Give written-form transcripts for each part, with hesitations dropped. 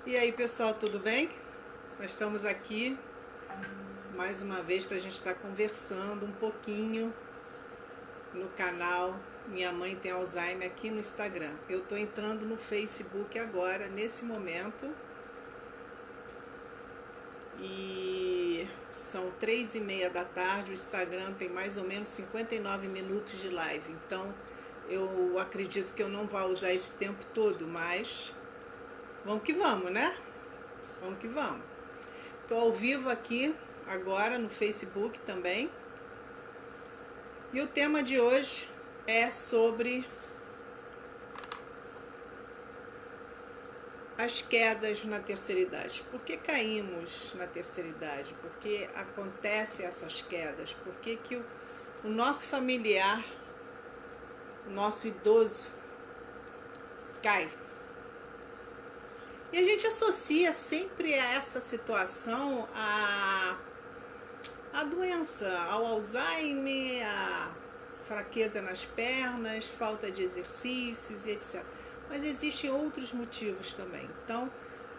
E aí, pessoal, tudo bem? Nós estamos aqui mais uma vez para a gente estar conversando um pouquinho no canal Minha Mãe Tem Alzheimer aqui no Instagram. Eu estou entrando no Facebook agora, nesse momento, e são 3h30 da tarde. O Instagram tem mais ou menos 59 minutos de live, então eu acredito que eu não vou usar esse tempo todo, mas vamos que vamos, né? Vamos que vamos. Estou ao vivo aqui agora no Facebook também. E o tema de hoje é sobre as quedas na terceira idade. Por que caímos na terceira idade? Por que acontecem essas quedas? Por que o nosso familiar, o nosso idoso, cai? E a gente associa sempre a essa situação a doença, ao Alzheimer, a fraqueza nas pernas, falta de exercícios e etc. Mas existem outros motivos também. Então,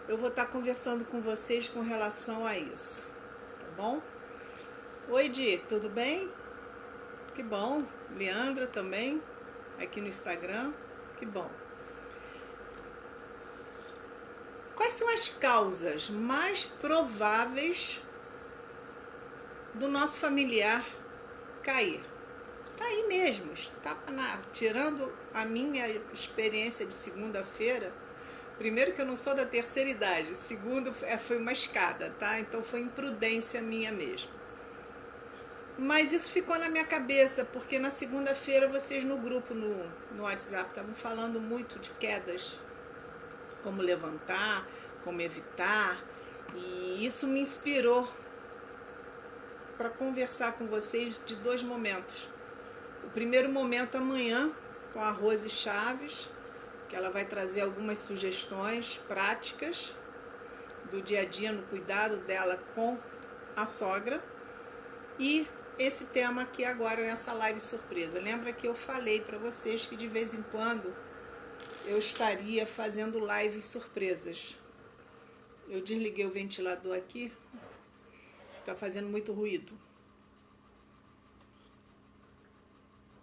eu vou estar conversando com vocês com relação a isso, tá bom? Oi, Di, tudo bem? Que bom. Leandra também, aqui no Instagram, que bom. Quais são as causas mais prováveis do nosso familiar cair? Cair mesmo, tirando a minha experiência de segunda-feira. Primeiro que eu não sou da terceira idade, segundo foi uma escada, tá? Então foi imprudência minha mesmo. Mas isso ficou na minha cabeça, porque na segunda-feira vocês no grupo, no WhatsApp, estavam falando muito de quedas, como levantar, como evitar, e isso me inspirou para conversar com vocês de dois momentos. O primeiro momento amanhã, com a Rose Chaves, que ela vai trazer algumas sugestões práticas do dia a dia no cuidado dela com a sogra. E esse tema aqui agora nessa live surpresa. Lembra que eu falei para vocês que de vez em quando eu estaria fazendo lives surpresas. Eu desliguei o ventilador aqui, está fazendo muito ruído.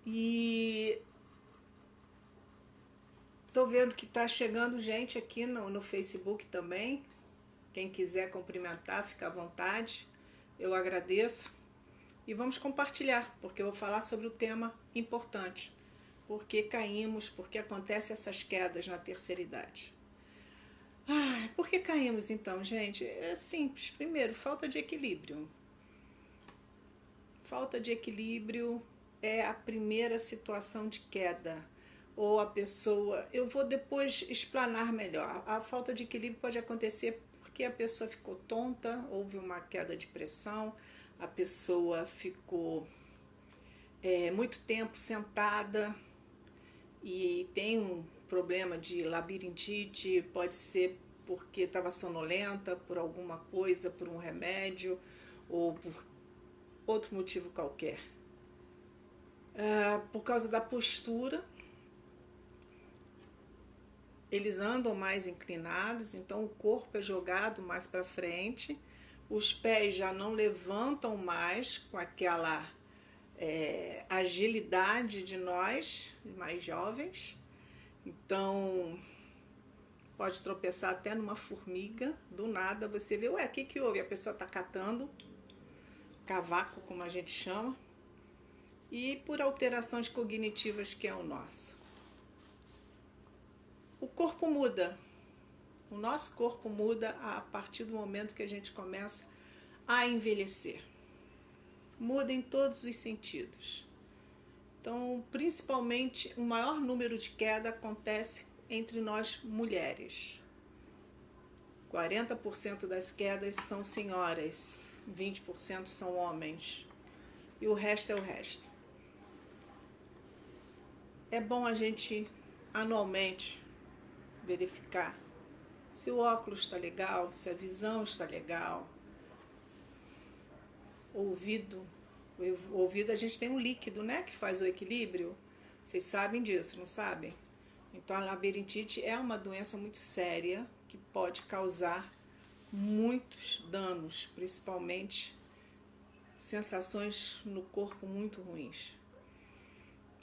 E tô vendo que está chegando gente aqui no Facebook também. Quem quiser cumprimentar, fica à vontade. Eu agradeço. E vamos compartilhar, porque eu vou falar sobre o tema importante. Por que caímos, por que acontecem essas quedas na terceira idade. Por que caímos então, gente? É simples. Primeiro, falta de equilíbrio. Falta de equilíbrio é a primeira situação de queda. Ou a pessoa... Eu vou depois explanar melhor. A falta de equilíbrio pode acontecer porque a pessoa ficou tonta, houve uma queda de pressão, a pessoa ficou muito tempo sentada e tem um problema de labirintite, pode ser porque estava sonolenta, por alguma coisa, por um remédio ou por outro motivo qualquer. Por causa da postura, eles andam mais inclinados, então o corpo é jogado mais para frente, os pés já não levantam mais com aquela agilidade de nós, mais jovens. Então, pode tropeçar até numa formiga, do nada você vê, ué, o que houve? A pessoa está catando, cavaco, como a gente chama, e por alterações cognitivas que é o nosso. O corpo muda, o nosso corpo muda a partir do momento que a gente começa a envelhecer. Muda em todos os sentidos. Então, principalmente, o maior número de queda acontece entre nós mulheres. 40% das quedas são senhoras, 20% são homens. E o resto é o resto. É bom a gente, anualmente, verificar se o óculos está legal, se a visão está legal. O ouvido, a gente tem um líquido, né, que faz o equilíbrio. Vocês sabem disso, não sabem? Então a labirintite é uma doença muito séria, que pode causar muitos danos, principalmente sensações no corpo muito ruins.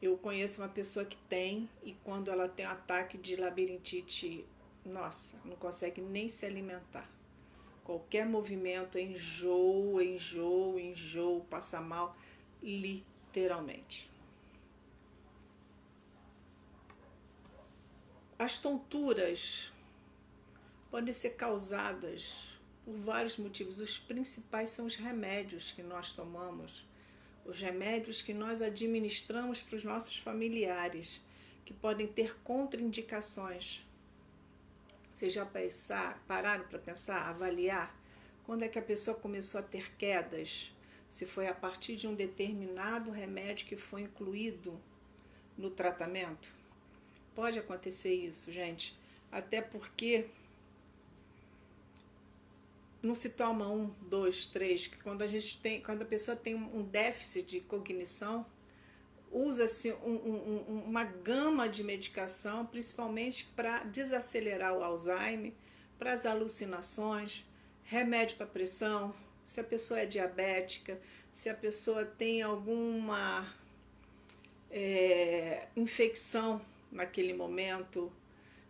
Eu conheço uma pessoa que tem, e quando ela tem um ataque de labirintite, nossa, não consegue nem se alimentar. Qualquer movimento, enjoo, passa mal, literalmente. As tonturas podem ser causadas por vários motivos. Os principais são os remédios que nós tomamos, os remédios que nós administramos para os nossos familiares, que podem ter contraindicações. Vocês já pararam para pensar, avaliar quando é que a pessoa começou a ter quedas? Se foi a partir de um determinado remédio que foi incluído no tratamento? Pode acontecer isso, gente. Até porque não se toma 1, 2, 3, que quando a pessoa tem um déficit de cognição, usa-se uma gama de medicação, principalmente para desacelerar o Alzheimer, para as alucinações, remédio para pressão, se a pessoa é diabética, se a pessoa tem alguma infecção naquele momento,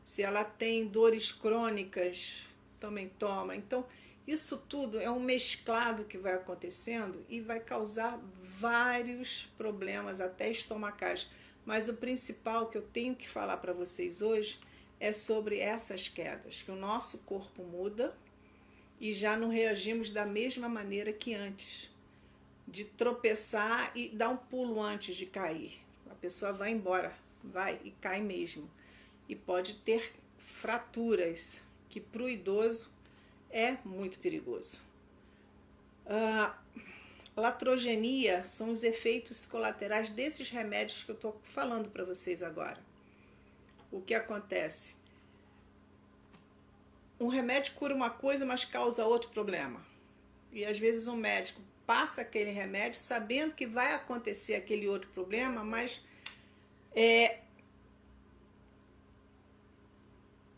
se ela tem dores crônicas, também toma. Então, isso tudo é um mesclado que vai acontecendo e vai causar vários problemas, até estomacais. Mas o principal que eu tenho que falar para vocês hoje é sobre essas quedas, que o nosso corpo muda e já não reagimos da mesma maneira que antes, de tropeçar e dar um pulo antes de cair. A pessoa vai embora, vai e cai mesmo. E pode ter fraturas, que para o idoso é muito perigoso. Latrogenia são os efeitos colaterais desses remédios que eu estou falando para vocês agora. O que acontece? Um remédio cura uma coisa, mas causa outro problema. E às vezes um médico passa aquele remédio sabendo que vai acontecer aquele outro problema, mas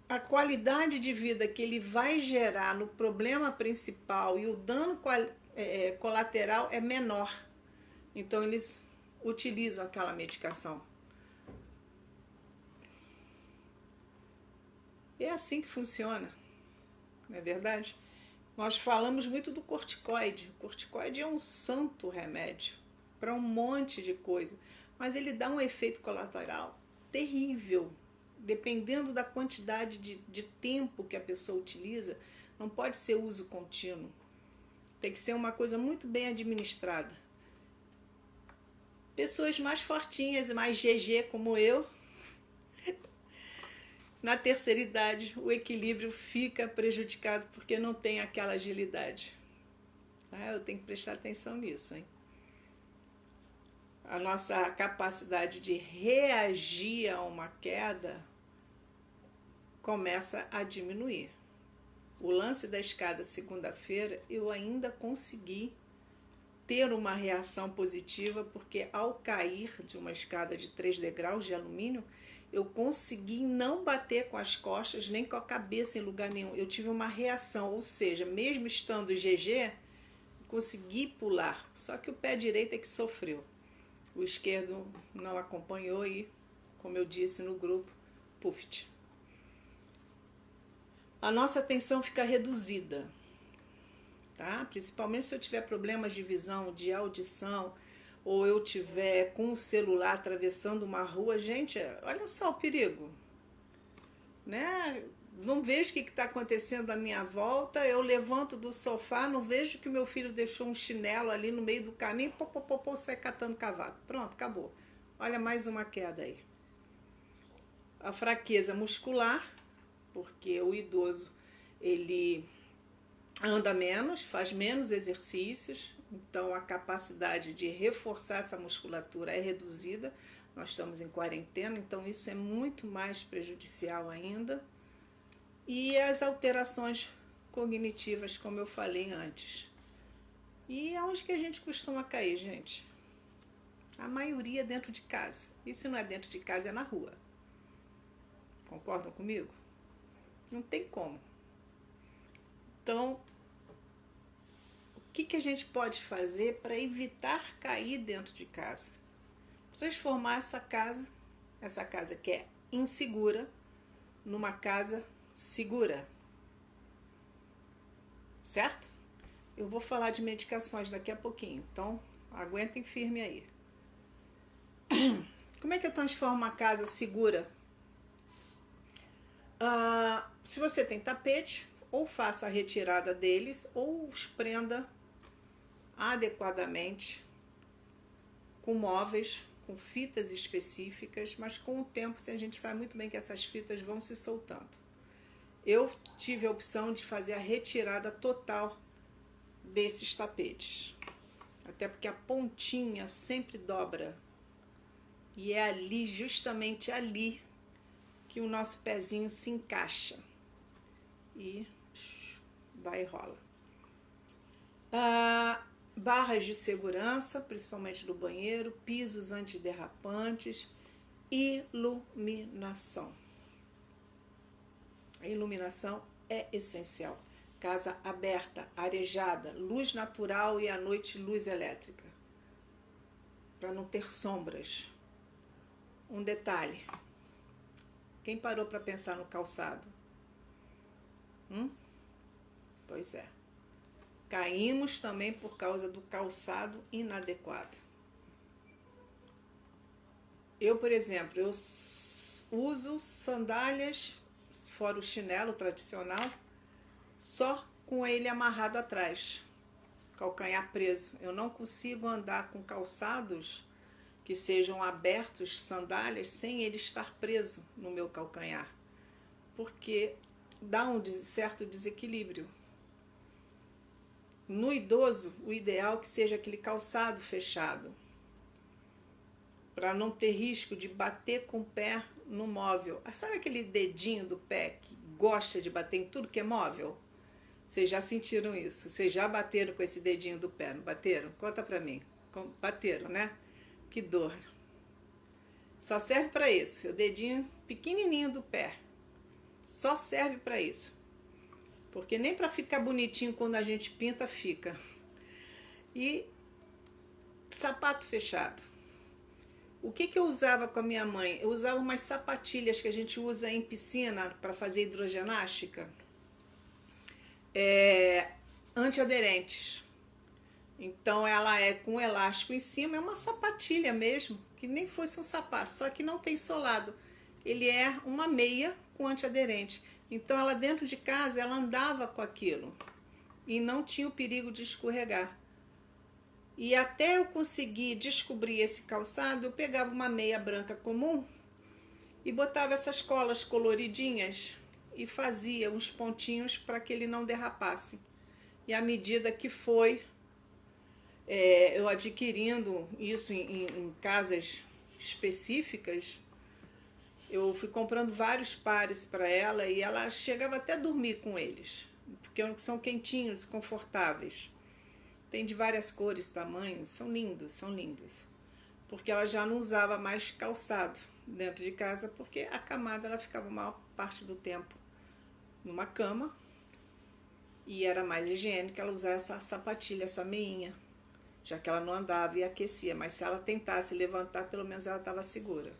a qualidade de vida que ele vai gerar no problema principal e o dano colateral é menor. Então eles utilizam aquela medicação. É assim que funciona, não é verdade? Nós falamos muito do corticoide. O corticoide é um santo remédio para um monte de coisa, mas ele dá um efeito colateral terrível. Dependendo da quantidade de tempo que a pessoa utiliza, não pode ser uso contínuo. Tem que ser uma coisa muito bem administrada. Pessoas mais fortinhas e mais GG como eu, na terceira idade o equilíbrio fica prejudicado porque não tem aquela agilidade. Eu tenho que prestar atenção nisso, hein? A nossa capacidade de reagir a uma queda começa a diminuir. O lance da escada segunda-feira, eu ainda consegui ter uma reação positiva, porque ao cair de uma escada de 3 degraus de alumínio, eu consegui não bater com as costas nem com a cabeça em lugar nenhum. Eu tive uma reação, ou seja, mesmo estando GG, consegui pular. Só que o pé direito é que sofreu. O esquerdo não acompanhou e, como eu disse no grupo, puft. A nossa atenção fica reduzida, tá? Principalmente se eu tiver problemas de visão, de audição, ou eu tiver com o celular atravessando uma rua. Gente, olha só o perigo, né? Não vejo o que está acontecendo à minha volta, eu levanto do sofá, não vejo que meu filho deixou um chinelo ali no meio do caminho, sai catando cavaco. Pronto, acabou. Olha, mais uma queda aí. A fraqueza muscular, porque o idoso, ele anda menos, faz menos exercícios, então a capacidade de reforçar essa musculatura é reduzida. Nós estamos em quarentena, então isso é muito mais prejudicial ainda. E as alterações cognitivas, como eu falei antes. E aonde que a gente costuma cair, gente? A maioria dentro de casa. E se não é dentro de casa, é na rua. Concordam comigo? Não tem como. Então, o que a gente pode fazer para evitar cair dentro de casa? Transformar essa casa que é insegura, numa casa segura. Certo? Eu vou falar de medicações daqui a pouquinho, então aguentem firme aí. Como é que eu transformo uma casa segura? Se você tem tapete, ou faça a retirada deles, ou os prenda adequadamente com móveis, com fitas específicas, mas com o tempo a gente sabe muito bem que essas fitas vão se soltando. Eu tive a opção de fazer a retirada total desses tapetes, até porque a pontinha sempre dobra, e é ali, justamente ali, que o nosso pezinho se encaixa e vai e rola. Barras de segurança, principalmente do banheiro, pisos antiderrapantes, iluminação. A iluminação é essencial. Casa aberta, arejada, luz natural e à noite luz elétrica, para não ter sombras. Um detalhe: quem parou para pensar no calçado? Pois é. Caímos também por causa do calçado inadequado. Eu, por exemplo, eu uso sandálias, fora o chinelo tradicional, só com ele amarrado atrás, calcanhar preso. Eu não consigo andar com calçados que sejam abertos, sandálias, sem ele estar preso no meu calcanhar, porque dá um certo desequilíbrio. No idoso, o ideal é que seja aquele calçado fechado, para não ter risco de bater com o pé no móvel. Sabe aquele dedinho do pé que gosta de bater em tudo que é móvel? Vocês já sentiram isso? Vocês já bateram com esse dedinho do pé, não bateram? Conta pra mim. Bateram, né? Que dor. Só serve para isso. O dedinho pequenininho do pé. Só serve para isso. Porque nem para ficar bonitinho quando a gente pinta, fica. E sapato fechado. O que eu usava com a minha mãe? Eu usava umas sapatilhas que a gente usa em piscina para fazer hidroginástica. Antiaderentes. Então ela é com elástico em cima, é uma sapatilha mesmo, que nem fosse um sapato, só que não tem solado. Ele é uma meia com antiaderente. Então ela dentro de casa, ela andava com aquilo e não tinha o perigo de escorregar. E até eu conseguir descobrir esse calçado, eu pegava uma meia branca comum e botava essas colas coloridinhas e fazia uns pontinhos para que ele não derrapasse. E à medida que foi eu adquirindo isso em casas específicas, eu fui comprando vários pares para ela e ela chegava até a dormir com eles, porque são quentinhos, confortáveis. Tem de várias cores, tamanhos, são lindos, são lindos. Porque ela já não usava mais calçado dentro de casa, porque a camada ela ficava a maior parte do tempo numa cama e era mais higiênico ela usar essa sapatilha, essa meinha, já que ela não andava e aquecia, mas se ela tentasse levantar, pelo menos ela estava segura.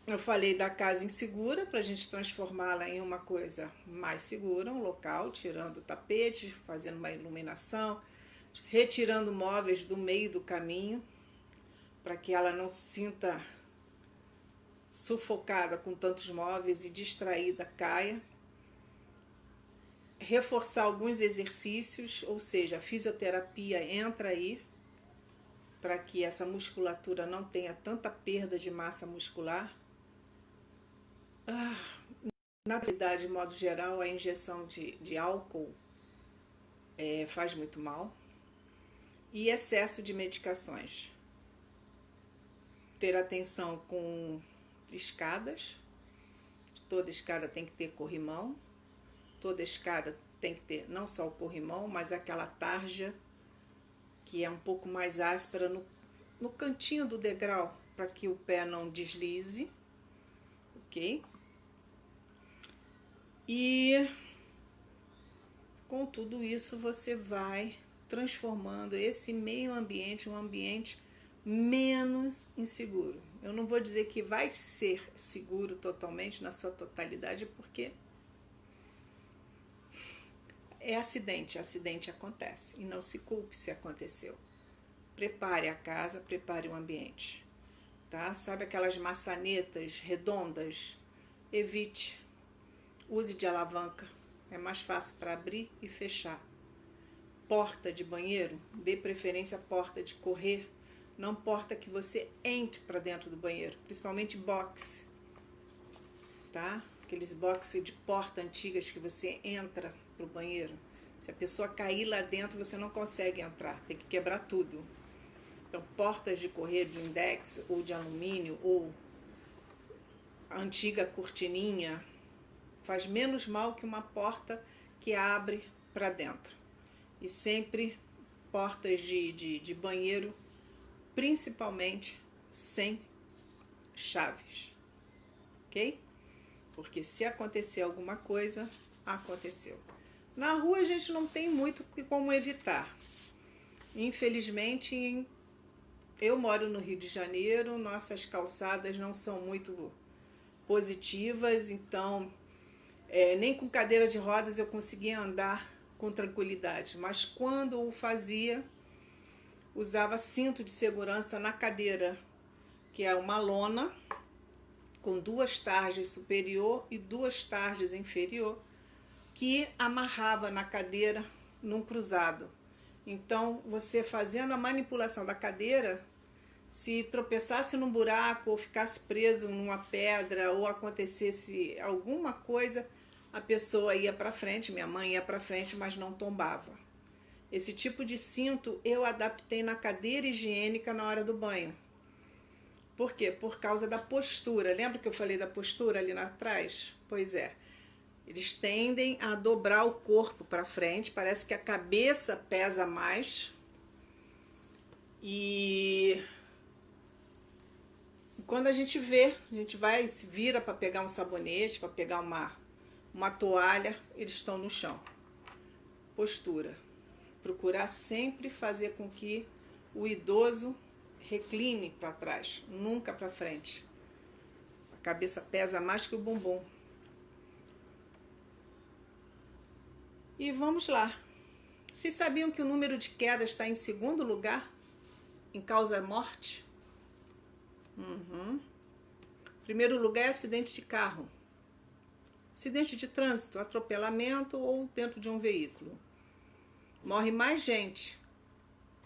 Eu falei da casa insegura, para a gente transformá-la em uma coisa mais segura, um local, tirando o tapete, fazendo uma iluminação, retirando móveis do meio do caminho, para que ela não se sinta sufocada com tantos móveis e distraída, caia. Reforçar alguns exercícios, ou seja, a fisioterapia entra aí, para que essa musculatura não tenha tanta perda de massa muscular. Na realidade, de modo geral, a injeção de álcool faz muito mal. E excesso de medicações. Ter atenção com escadas. Toda escada tem que ter corrimão. Toda escada tem que ter não só o corrimão, mas aquela tarja que é um pouco mais áspera no cantinho do degrau, para que o pé não deslize. ok? E com tudo isso você vai transformando esse meio ambiente em um ambiente menos inseguro. Eu não vou dizer que vai ser seguro totalmente, na sua totalidade, porque é acidente, acidente acontece. E não se culpe se aconteceu. Prepare a casa, prepare o ambiente. Tá? Sabe aquelas maçanetas redondas? Evite. Use de alavanca. É mais fácil para abrir e fechar. Porta de banheiro, dê preferência à porta de correr. Não porta que você entre para dentro do banheiro, principalmente box, tá? Aqueles boxes de porta antigas que você entra pro banheiro. Se a pessoa cair lá dentro, você não consegue entrar, tem que quebrar tudo. Então, portas de correr de index ou de alumínio ou a antiga cortininha faz menos mal que uma porta que abre para dentro. E sempre portas de banheiro, principalmente sem chaves, ok? Porque se acontecer alguma coisa, aconteceu. Na rua a gente não tem muito como evitar. Infelizmente, eu moro no Rio de Janeiro, nossas calçadas não são muito positivas, então nem com cadeira de rodas eu conseguia andar com tranquilidade. Mas quando o fazia, usava cinto de segurança na cadeira, que é uma lona com 2 tarjas superior e 2 tarjas inferior, que amarrava na cadeira num cruzado. Então, você fazendo a manipulação da cadeira, se tropeçasse num buraco ou ficasse preso numa pedra ou acontecesse alguma coisa, a pessoa ia para frente, minha mãe ia para frente, mas não tombava. Esse tipo de cinto eu adaptei na cadeira higiênica na hora do banho. Por quê? Por causa da postura. Lembra que eu falei da postura ali atrás? Pois é. Eles tendem a dobrar o corpo para frente, parece que a cabeça pesa mais. E quando a gente vai, se vira para pegar um sabonete, para pegar uma toalha, eles estão no chão. Postura. Procurar sempre fazer com que o idoso recline para trás, nunca para frente. A cabeça pesa mais que o bumbum. E vamos lá. Vocês sabiam que o número de quedas está em 2º lugar em causa morte? Primeiro lugar é acidente de carro. Acidente de trânsito, atropelamento ou dentro de um veículo. Morre mais gente,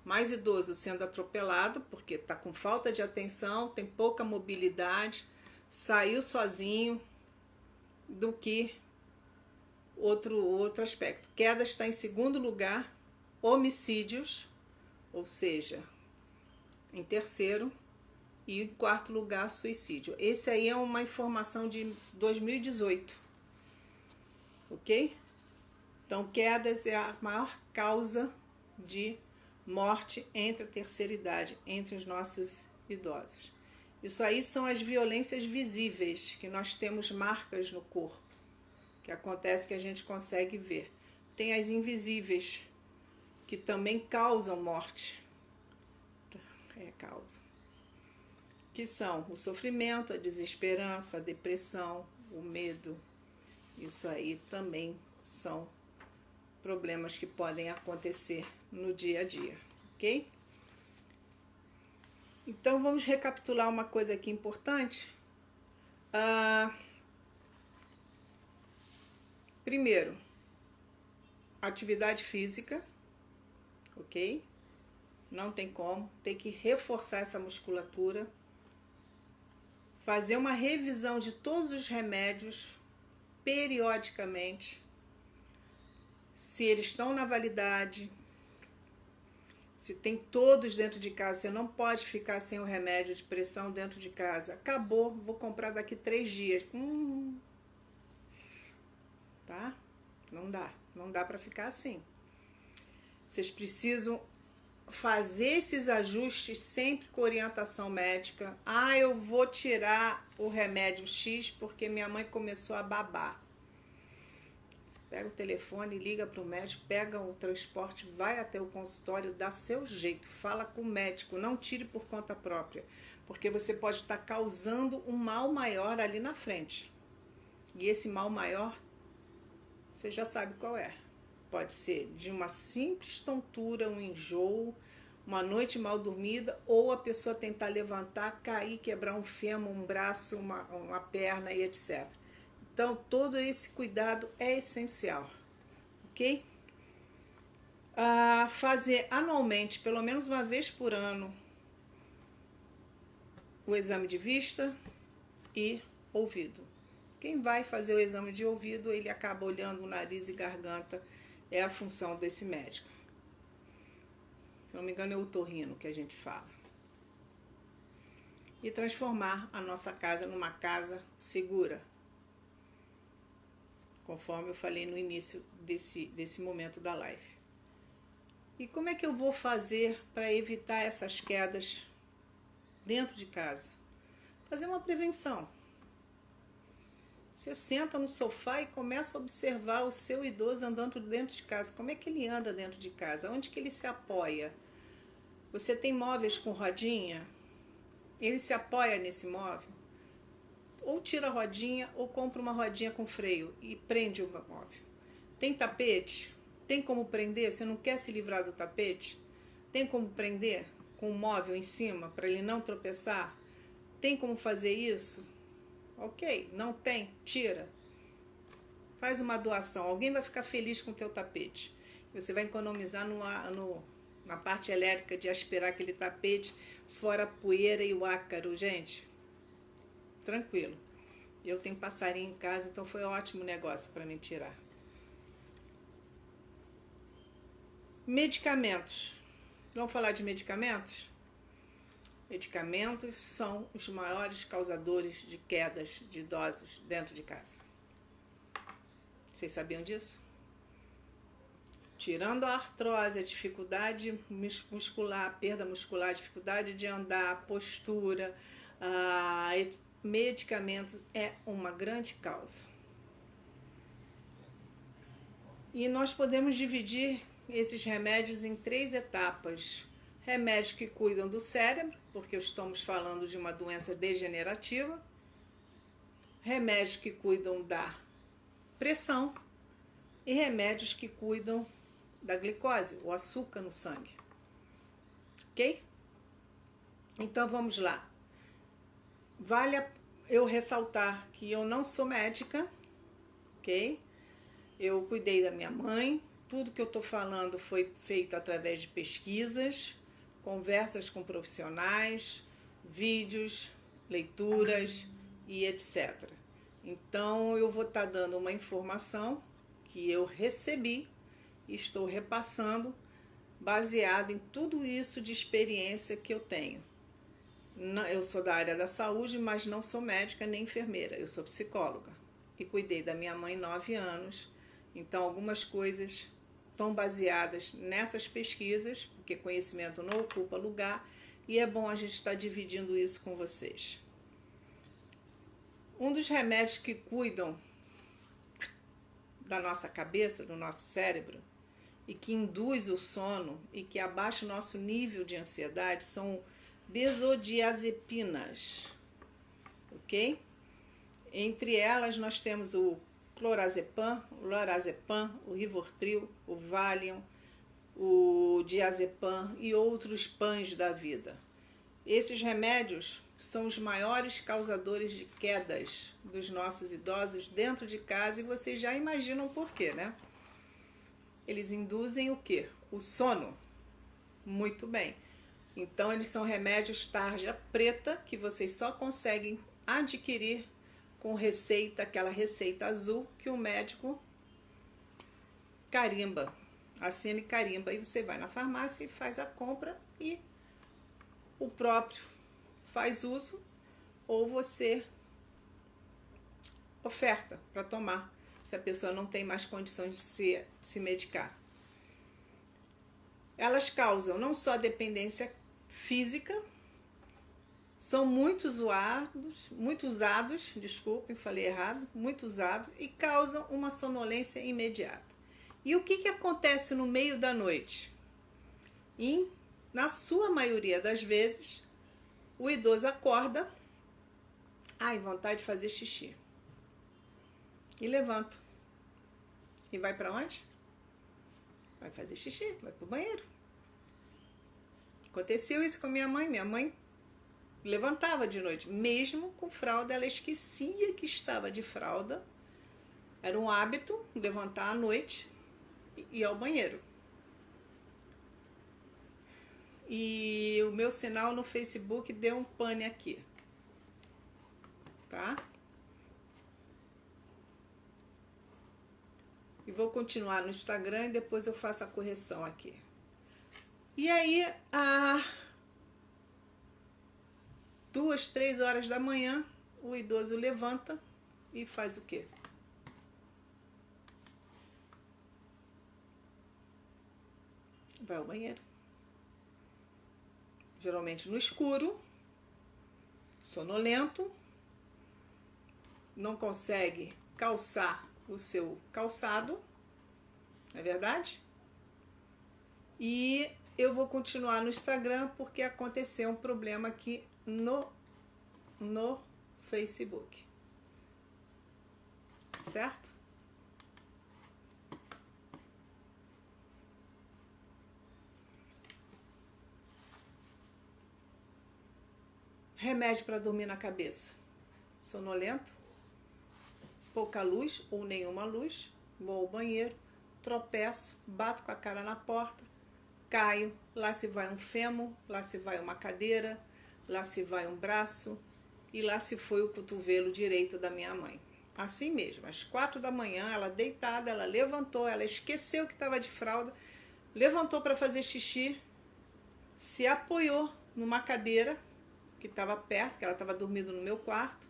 mais idoso sendo atropelado, porque está com falta de atenção, tem pouca mobilidade, saiu sozinho, do que outro aspecto. Queda está em 2º lugar, homicídios, ou seja, em 3º, e em 4º lugar, suicídio. Esse aí é uma informação de 2018, ok? Então, quedas é a maior causa de morte entre a terceira idade, entre os nossos idosos. Isso aí são as violências visíveis, que nós temos marcas no corpo, que acontece que a gente consegue ver. Tem as invisíveis, que também causam morte. Que são o sofrimento, a desesperança, a depressão, o medo. Isso aí também são problemas que podem acontecer no dia a dia, ok? Então, vamos recapitular uma coisa aqui importante. Primeiro, atividade física, ok? Não tem como, tem que reforçar essa musculatura. Fazer uma revisão de todos os remédios periodicamente, se eles estão na validade, se tem todos dentro de casa. Você não pode ficar sem o remédio de pressão dentro de casa. Acabou, vou comprar daqui 3 dias. Tá? Não dá para ficar assim. Vocês precisam fazer esses ajustes sempre com orientação médica. Ah, eu vou tirar o remédio X porque minha mãe começou a babar. Pega o telefone, liga para o médico, pega o transporte, vai até o consultório, dá seu jeito, fala com o médico, não tire por conta própria, porque você pode estar causando um mal maior ali na frente. E esse mal maior, você já sabe qual é. Pode ser de uma simples tontura, um enjoo, uma noite mal dormida, ou a pessoa tentar levantar, cair, quebrar um fêmur, um braço, uma perna e etc. Então, todo esse cuidado é essencial, ok? Fazer anualmente, pelo menos uma vez por ano, o exame de vista e ouvido. Quem vai fazer o exame de ouvido, ele acaba olhando o nariz e garganta, é a função desse médico. Se não me engano, é o otorrino que a gente fala. E transformar a nossa casa numa casa segura, conforme eu falei no início desse momento da live. E como é que eu vou fazer para evitar essas quedas dentro de casa? Fazer uma prevenção. Você senta no sofá e começa a observar o seu idoso andando dentro de casa. Como é que ele anda dentro de casa? Onde que ele se apoia? Você tem móveis com rodinha? Ele se apoia nesse móvel? Ou tira a rodinha ou compra uma rodinha com freio e prende o móvel. Tem tapete? Tem como prender? Você não quer se livrar do tapete? Tem como prender com o móvel em cima para ele não tropeçar? Tem como fazer isso? Ok, não tem? Tira. Faz uma doação. Alguém vai ficar feliz com o teu tapete. Você vai economizar na parte elétrica de aspirar aquele tapete, fora a poeira e o ácaro, gente. Tranquilo. Eu tenho passarinho em casa, então foi um ótimo negócio para me tirar. Medicamentos. Vamos falar de medicamentos? Medicamentos são os maiores causadores de quedas de idosos dentro de casa. Vocês sabiam disso? Tirando a artrose, a dificuldade muscular, a perda muscular, a dificuldade de andar, a postura, medicamentos é uma grande causa. E nós podemos dividir esses remédios em 3 etapas. Remédios que cuidam do cérebro, porque estamos falando de uma doença degenerativa. Remédios que cuidam da pressão. E remédios que cuidam da glicose, o açúcar no sangue. Ok? Então vamos lá. Vale eu ressaltar que eu não sou médica, ok? Eu cuidei da minha mãe. Tudo que eu estou falando foi feito através de pesquisas, conversas com profissionais, vídeos, leituras e etc. Então eu vou estar dando uma informação que eu recebi e estou repassando baseado em tudo isso de experiência que eu tenho. Eu sou da área da saúde, mas não sou médica nem enfermeira, eu sou psicóloga e cuidei da minha mãe 9 anos, então algumas coisas estão baseadas nessas pesquisas, porque conhecimento não ocupa lugar e é bom a gente estar dividindo isso com vocês. Um dos remédios que cuidam da nossa cabeça, do nosso cérebro, e que induz o sono e que abaixa o nosso nível de ansiedade são benzodiazepinas, ok? Entre elas nós temos o clorazepam, o lorazepam, o Rivotril, o Valium, o diazepam e outros pães da vida. Esses remédios são os maiores causadores de quedas dos nossos idosos dentro de casa e vocês já imaginam por quê, né? Eles induzem o quê? O sono. Muito bem. Então, eles são remédios tarja preta que vocês só conseguem adquirir com receita, aquela receita azul que o médico carimba, assina e carimba. E você vai na farmácia e faz a compra e o próprio faz uso ou você oferta para tomar, se a pessoa não tem mais condições de se medicar. Elas causam não só dependência física, são muito usados, desculpem, falei errado, muito usados, e causam uma sonolência imediata. E o que acontece no meio da noite? Na sua maioria das vezes, o idoso acorda, vontade de fazer xixi. E levanta. E vai para onde? Vai fazer xixi, vai pro banheiro. Aconteceu isso com a minha mãe. Minha mãe levantava de noite, mesmo com fralda, ela esquecia que estava de fralda. Era um hábito levantar à noite e ir ao banheiro. E o meu sinal no Facebook deu um pane aqui. Tá? E vou continuar no Instagram e depois eu faço a correção aqui. E aí, 2, 3 horas da manhã, o idoso levanta e faz o quê? Vai ao banheiro. Geralmente no escuro, sonolento, não consegue calçar o seu calçado, não é verdade? E eu vou continuar no Instagram porque aconteceu um problema aqui no Facebook. Certo? Remédio para dormir na cabeça. Sonolento, pouca luz ou nenhuma luz, vou ao banheiro, tropeço, bato com a cara na porta, caio, lá se vai um fêmur, lá se vai uma cadeira, lá se vai um braço e lá se foi o cotovelo direito da minha mãe. Assim mesmo, às 4 da manhã, ela deitada, ela levantou, ela esqueceu que estava de fralda, levantou para fazer xixi, se apoiou numa cadeira que estava perto, que ela estava dormindo no meu quarto,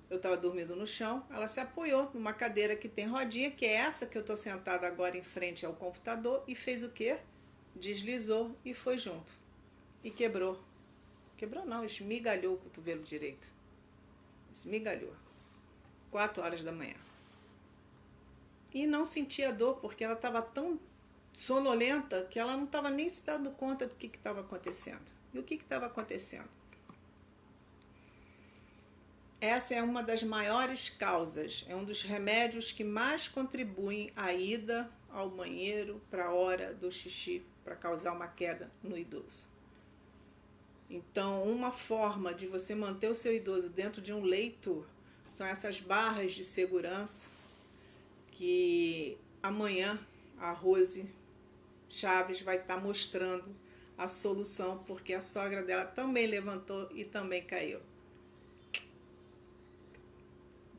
eu estava dormindo no chão, ela se apoiou numa cadeira que tem rodinha, que é essa que eu estou sentada agora em frente ao computador, e fez o quê? Deslizou e foi junto. E quebrou. Quebrou não, esmigalhou o cotovelo direito. Esmigalhou. 4 horas da manhã. E não sentia dor, porque ela estava tão sonolenta que ela não estava nem se dando conta do que estava acontecendo. E o que estava acontecendo? Essa é uma das maiores causas, é um dos remédios que mais contribuem à ida ao banheiro para a hora do xixi, para causar uma queda no idoso. Então, uma forma de você manter o seu idoso dentro de um leito são essas barras de segurança que amanhã a Rose Chaves vai estar mostrando a solução, porque a sogra dela também levantou e também caiu.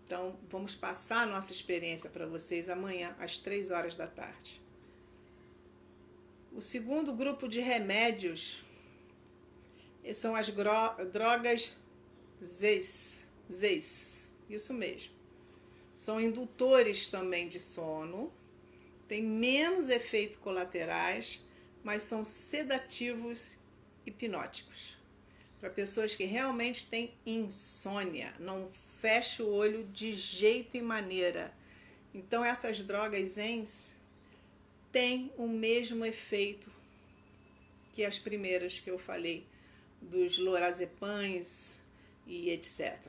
Então, vamos passar a nossa experiência para vocês amanhã, às 3 horas da tarde. O segundo grupo de remédios são as drogas ZEIS. Isso mesmo. São indutores também de sono, têm menos efeitos colaterais, mas são sedativos hipnóticos. Para pessoas que realmente têm insônia, não fecha o olho de jeito e maneira. Então essas drogas ZENS têm o mesmo efeito que as primeiras que eu falei, dos lorazepams e etc.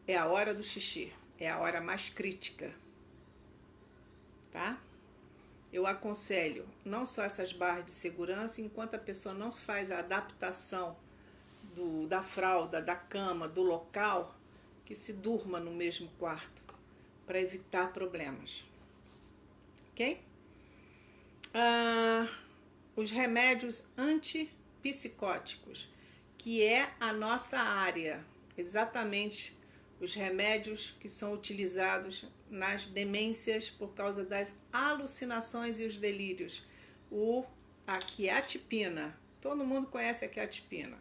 É a hora do xixi, é a hora mais crítica, tá? Eu aconselho não só essas barras de segurança, enquanto a pessoa não faz a adaptação da fralda, da cama, do local, que se durma no mesmo quarto, para evitar problemas. Ok? Os remédios antipsicóticos, que é a nossa área, exatamente os remédios que são utilizados nas demências por causa das alucinações e os delírios. A quiatipina, todo mundo conhece a quiatipina,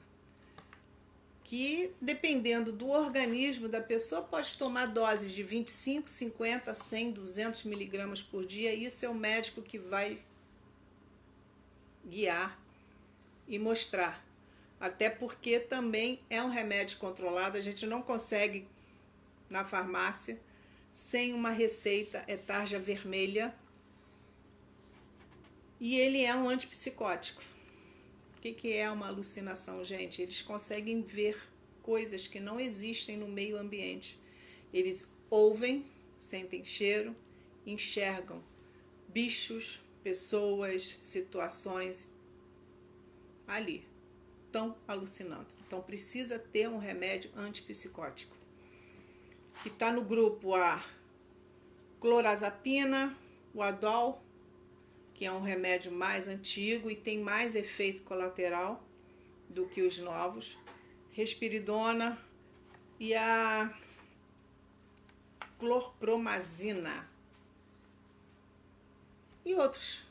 que, dependendo do organismo da pessoa, pode tomar doses de 25, 50, 100, 200 miligramas por dia. Isso é o médico que vai guiar e mostrar. Até porque também é um remédio controlado, a gente não consegue na farmácia sem uma receita, é tarja vermelha, e ele é um antipsicótico. O que é uma alucinação, gente? Eles conseguem ver coisas que não existem no meio ambiente. Eles ouvem, sentem cheiro, enxergam bichos, pessoas, situações ali. Estão alucinando. Então precisa ter um remédio antipsicótico. Que está no grupo a clorazapina, o Adol, que é um remédio mais antigo e tem mais efeito colateral do que os novos, risperidona e a clorpromazina e outros.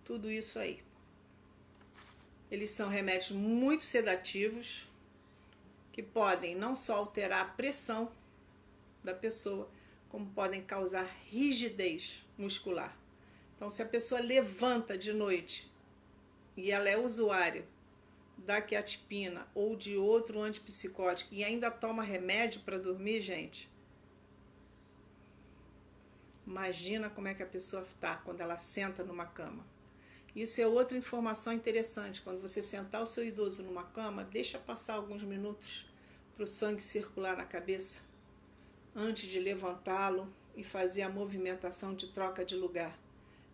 Tudo isso aí. Eles são remédios muito sedativos que podem não só alterar a pressão da pessoa, como podem causar rigidez muscular. Então, se a pessoa levanta de noite e ela é usuária da quetiapina ou de outro antipsicótico e ainda toma remédio para dormir, gente, imagina como é que a pessoa está quando ela senta numa cama. Isso é outra informação interessante. Quando você sentar o seu idoso numa cama, deixa passar alguns minutos para o sangue circular na cabeça antes de levantá-lo e fazer a movimentação de troca de lugar.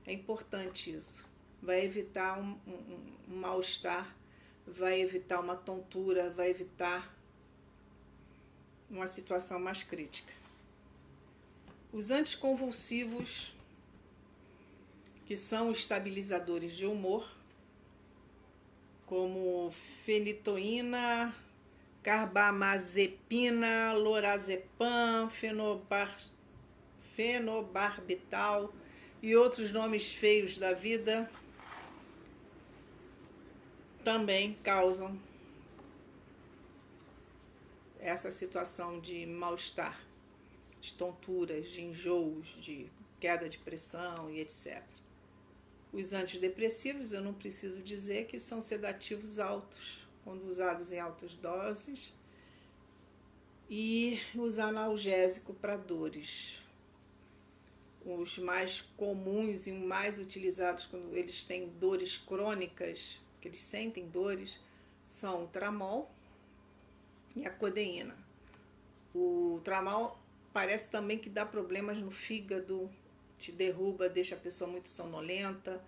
É importante isso. Vai evitar um mal-estar, vai evitar uma tontura, vai evitar uma situação mais crítica. Os anticonvulsivos, que são estabilizadores de humor, como fenitoína, carbamazepina, lorazepam, fenobarbital e outros nomes feios da vida, também causam essa situação de mal-estar, de tonturas, de enjoos, de queda de pressão e etc. Os antidepressivos, eu não preciso dizer que são sedativos altos, quando usados em altas doses, e os analgésicos para dores. Os mais comuns e mais utilizados quando eles têm dores crônicas, que eles sentem dores, são o Tramol e a codeína. O Tramol parece também que dá problemas no fígado, te derruba, deixa a pessoa muito sonolenta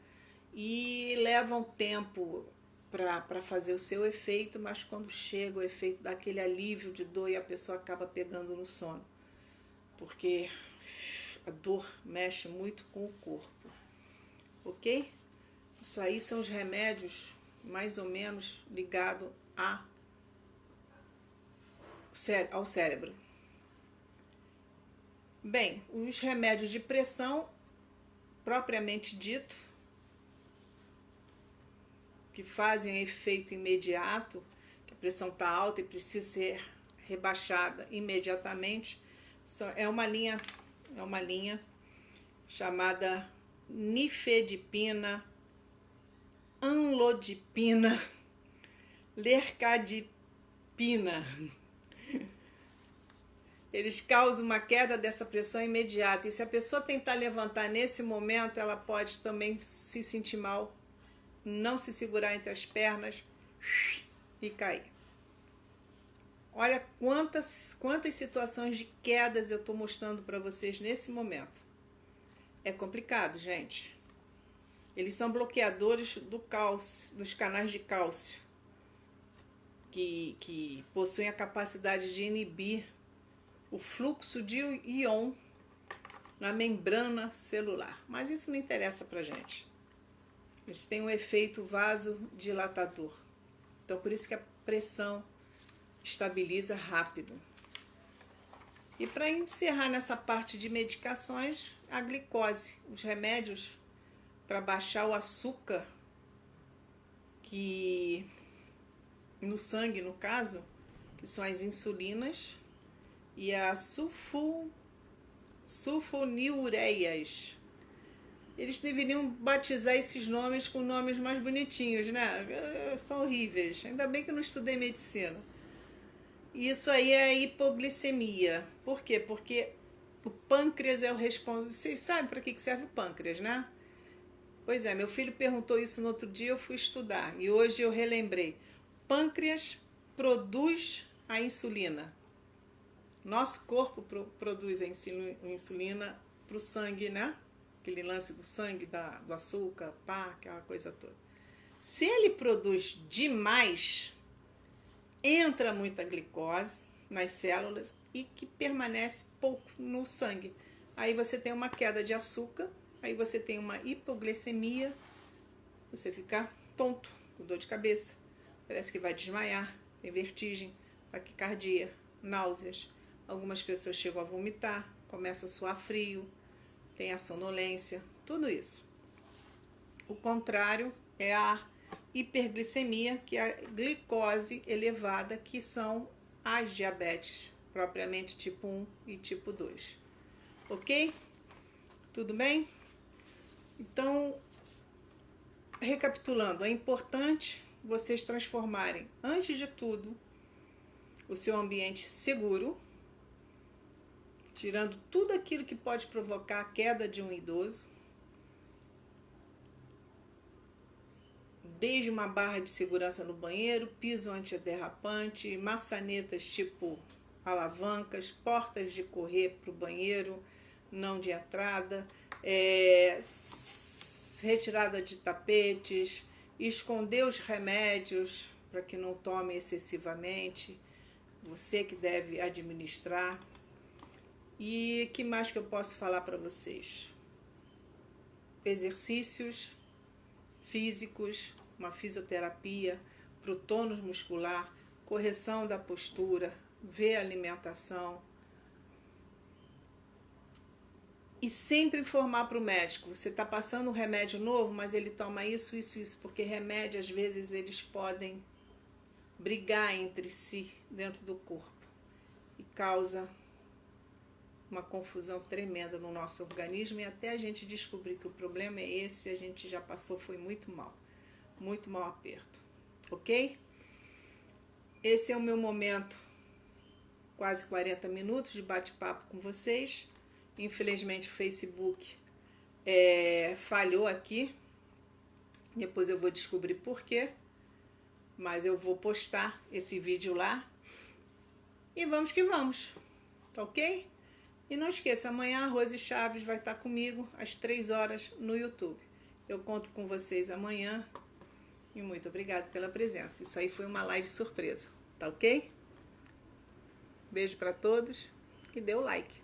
e leva um tempo para fazer o seu efeito, mas quando chega o efeito dá aquele alívio de dor e a pessoa acaba pegando no sono, porque a dor mexe muito com o corpo, ok? Isso aí são os remédios mais ou menos ligados ao cérebro. Bem, os remédios de pressão, propriamente dito, que fazem efeito imediato, que a pressão está alta e precisa ser rebaixada imediatamente, é uma linha chamada nifedipina, amlodipina, lercadipina. Eles causam uma queda dessa pressão imediata. E se a pessoa tentar levantar nesse momento, ela pode também se sentir mal, não se segurar entre as pernas e cair. Olha quantas situações de quedas eu estou mostrando para vocês nesse momento. É complicado, gente. Eles são bloqueadores do cálcio, dos canais de cálcio, que possuem a capacidade de inibir o fluxo de íon na membrana celular. Mas isso não interessa pra gente. Eles têm um efeito vasodilatador. Então, por isso que a pressão estabiliza rápido. E para encerrar nessa parte de medicações, a glicose, os remédios para baixar o açúcar, que no sangue, no caso, que são as insulinas, e a sulfonilureias. Eles deveriam batizar esses nomes com nomes mais bonitinhos, né? São horríveis. Ainda bem que eu não estudei medicina. Isso aí é a hipoglicemia. Por quê? Porque o pâncreas é o responsável. Vocês sabem para que serve o pâncreas, né? Pois é, meu filho perguntou isso no outro dia, eu fui estudar. E hoje eu relembrei. Pâncreas produz a insulina. Nosso corpo produz a insulina para o sangue, né? Aquele lance do sangue, do açúcar, pá, aquela coisa toda. Se ele produz demais, entra muita glicose nas células e que permanece pouco no sangue. Aí você tem uma queda de açúcar, aí você tem uma hipoglicemia, você fica tonto, com dor de cabeça, parece que vai desmaiar, tem vertigem, taquicardia, náuseas. Algumas pessoas chegam a vomitar, começa a suar frio, tem a sonolência, tudo isso. O contrário é a hiperglicemia, que é a glicose elevada, que são as diabetes, propriamente tipo 1 e tipo 2. Ok? Tudo bem? Então, recapitulando, é importante vocês transformarem, antes de tudo, o seu ambiente seguro, tirando tudo aquilo que pode provocar a queda de um idoso, desde uma barra de segurança no banheiro, piso antiderrapante, maçanetas tipo alavancas, portas de correr para o banheiro, não de entrada, retirada de tapetes, esconder os remédios para que não tome excessivamente, você que deve administrar. E que mais que eu posso falar para vocês? Exercícios físicos, uma fisioterapia para o tônus muscular, correção da postura, ver a alimentação. E sempre informar para o médico, você está passando um remédio novo, mas ele toma isso, porque remédio, às vezes, eles podem brigar entre si dentro do corpo e causa uma confusão tremenda no nosso organismo, e até a gente descobrir que o problema é esse, a gente já passou, foi muito mal aperto, ok? Esse é o meu momento, quase 40 minutos de bate-papo com vocês. Infelizmente o Facebook falhou aqui, depois eu vou descobrir por quê, mas eu vou postar esse vídeo lá, e vamos que vamos, tá ok? E não esqueça, amanhã a Rose Chaves vai estar comigo às 3 horas no YouTube. Eu conto com vocês amanhã. E muito obrigada pela presença. Isso aí foi uma live surpresa, tá ok? Beijo para todos e dê o like.